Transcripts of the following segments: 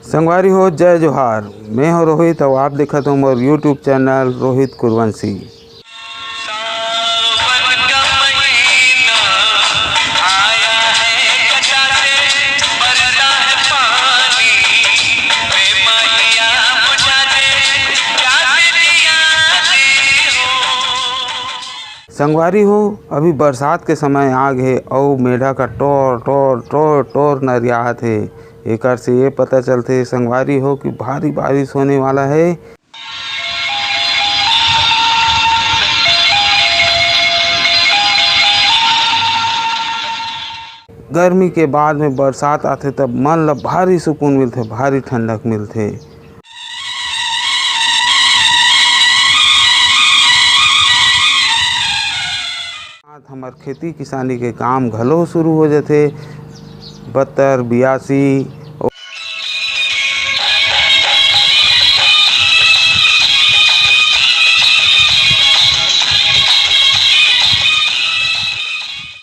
संगवारी हो जय जोहार। मैं हूँ रोहित और आप देखत हो मोर यूट्यूब चैनल रोहित कुरवंशी। संगवारी हो अभी बरसात के समय आग है और मेढा का टोर टोर टोर टोर नरियाहत है। एकर से ये पता चलते संगवारी हो कि भारी बारिश होने वाला है। गर्मी के बाद में बरसात आते तब मन ला भारी सुकून मिलते, भारी ठंडक मिलते। हमार खेती किसानी के काम घलो शुरू हो जाते। बत्तर बियासी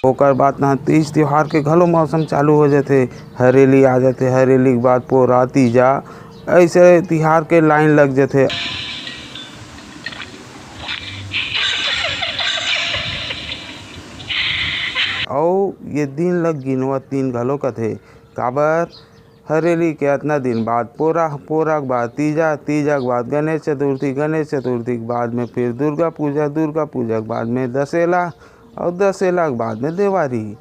ओकर बाद ना तीज त्योहार के घलो मौसम चालू हो जाते। हरेली आ जाते, हरेली के बाद पोरा तीजा ऐसे त्योहार के लाइन लग जाते। और ये दिन लग गिनवा तीन घलो कथे काबर हरेली के इतना दिन बाद पोरा के बाद तीजा के बाद गणेश चतुर्थी के बाद में फिर दुर्गा पूजा के बाद में दशहरा और दशहरा के बाद में दिवाली।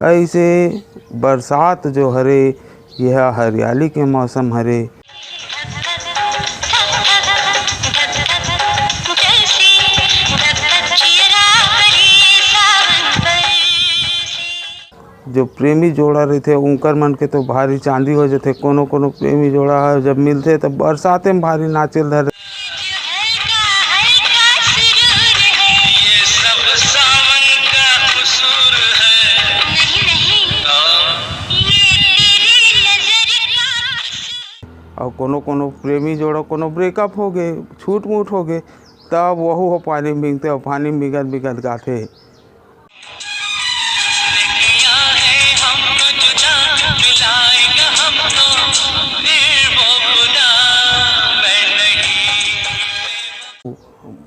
ऐसे बरसात जो हरे यह हरियाली के मौसम हरे। जो प्रेमी जोड़ा रहते उनकर मन के तो भारी चांदी हो जाते। कोनो प्रेमी जोड़ा जब मिलते तब बरसाते में भारी नाचेल धर। और कोनो प्रेमी जोड़ा कोनो ब्रेकअप हो गए, छूट मूट हो गए, तब वह हो पानी में भीगते और पानी में बिगड़ गाते।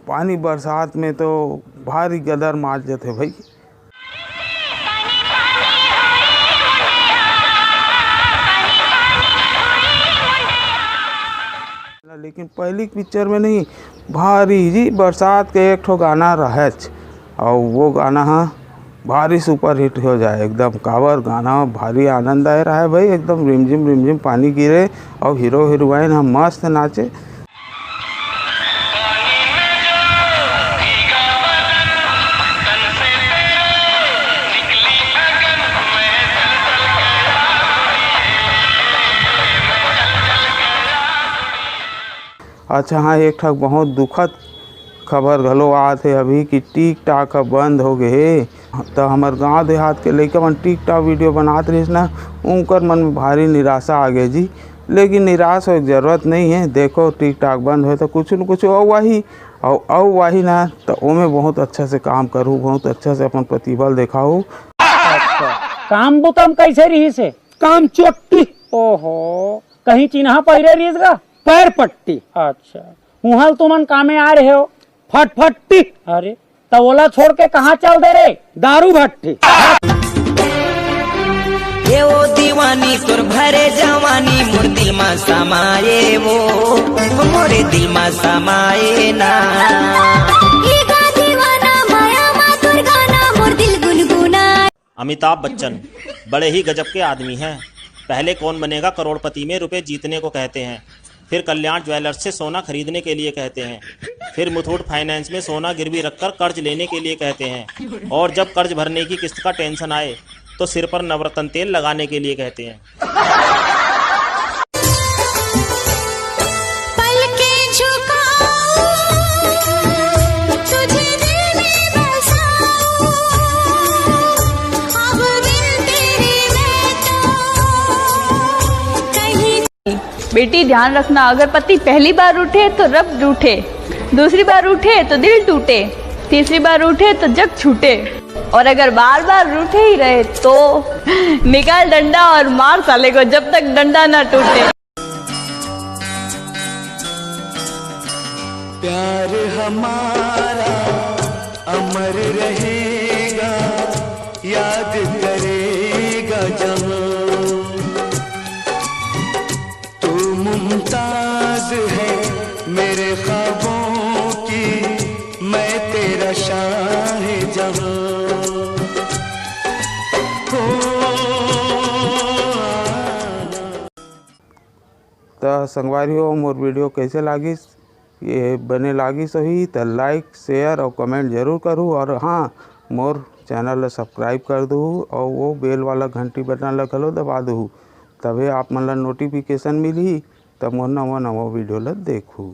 पानी बरसात में तो भारी गदर मार जाते भाई। लेकिन पहली पिक्चर में नहीं, भारी जी बरसात के एक ठो गाना रहे और वो गाना भारी सुपर हिट हो जाए एकदम। कावर गाना भारी आनंद आए रहा है भाई, एकदम रिमझिम पानी गिरे और हीरो हीरोइन हम मस्त नाचे। अच्छा हाँ, एक ठक बहुत दुखद खबर घलो आत है अभी कि टिकटॉक बंद हो गए। तो हमारे गांव देहात के लइका मन टिकटॉक वीडियो बनाते रहिस ना, उनकर मन में भारी निराशा आ गई जी। लेकिन निराश हो जरूरत नहीं है। देखो टिकटॉक बंद हो तो कुछ न कुछ और वाही ना तो ओमे बहुत अच्छा से काम करूँ, बहुत अच्छा से अपन प्रतिभा दिखाऊँ। अच्छा, काम बुतम कैसे रही से? काम चोटी। ओहो, कहीं चिन्हा पहिरे रही का? पैर पट्टी। अच्छा, वहाँ तुमन कामे आ रहे हो? फटफट्टी। अरे तो ओला छोड़ के कहाँ चल दे रे? दारू भट्टी। ये वो दीवानी तुर भरे जवानी मोर दिल में समाये वो मोरे दिल में समाये ना। अमिताभ बच्चन बड़े ही गजब के आदमी हैं। पहले कौन बनेगा करोड़पति में रुपए जीतने को कहते हैं, फिर कल्याण ज्वेलर्स से सोना खरीदने के लिए कहते हैं, फिर मुथूट फाइनेंस में सोना गिरवी रखकर कर्ज लेने के लिए कहते हैं, और जब कर्ज भरने की किस्त का टेंशन आए तो सिर पर नवरत्न तेल लगाने के लिए कहते हैं। बेटी ध्यान रखना, अगर पति पहली बार उठे तो रब रूठे, दूसरी बार उठे तो दिल टूटे, तीसरी बार रूठे तो जग छूटे, और अगर बार बार रूठे ही रहे तो निकाल डंडा और मार साले को जब तक डंडा ना टूटे। प्यार हमारा अमर रहेगा, याद करेगा जहां। तू मुमताज है मेरे ख्वाबों की, मैं तेरा शाह-ए-जहां। तो संगवारी हो मोर वीडियो कैसे लागिस, ये बने लागिस होही तो लाइक शेयर और कमेंट जरूर करूँ, और हाँ मोर चैनल ला सब्सक्राइब कर दूँ और वो बेल वाला घंटी बटन ला घलो दबा दूँ, तबे आप मन ला नोटिफिकेशन मिली तब मोर नवा वीडियो ला देखूँ।